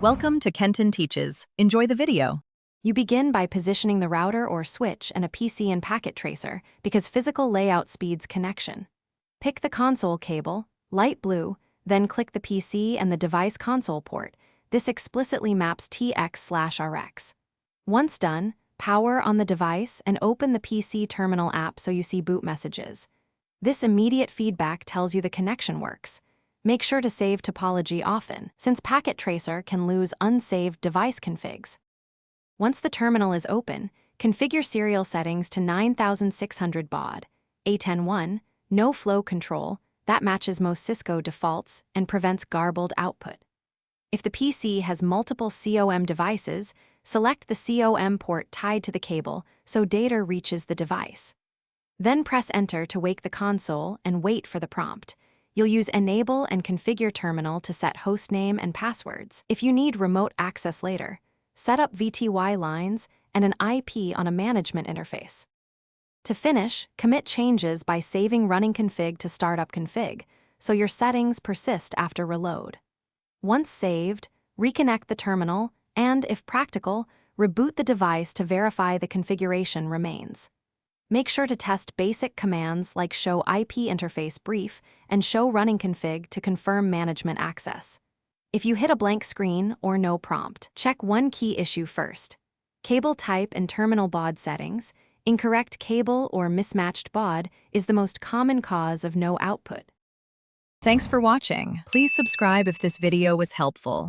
Welcome to Kenton Teaches. Enjoy the video. You begin by positioning the router or switch and a PC and packet tracer because physical layout speeds connection. Pick the console cable, light blue, then click the PC and the device console port. This explicitly maps TX/RX. Once done, power on the device and open the PC terminal app so you see boot messages. This immediate feedback tells you the connection works. Make sure to save topology often, since Packet Tracer can lose unsaved device configs. Once the terminal is open, configure serial settings to 9600 baud, A10.1, no flow control, that matches most Cisco defaults and prevents garbled output. If the PC has multiple COM devices, select the COM port tied to the cable so data reaches the device. Then press Enter to wake the console and wait for the prompt. You'll use Enable and Configure Terminal to set hostname and passwords. If you need remote access later, set up VTY lines and an IP on a management interface. To finish, commit changes by saving running config to startup config, so your settings persist after reload. Once saved, reconnect the terminal and, if practical, reboot the device to verify the configuration remains. Make sure to test basic commands like show IP interface brief and show running config to confirm management access. If you hit a blank screen or no prompt, check one key issue first. Cable type and terminal baud settings. Incorrect cable or mismatched baud is the most common cause of no output. Thanks for watching. Please subscribe if this video was helpful.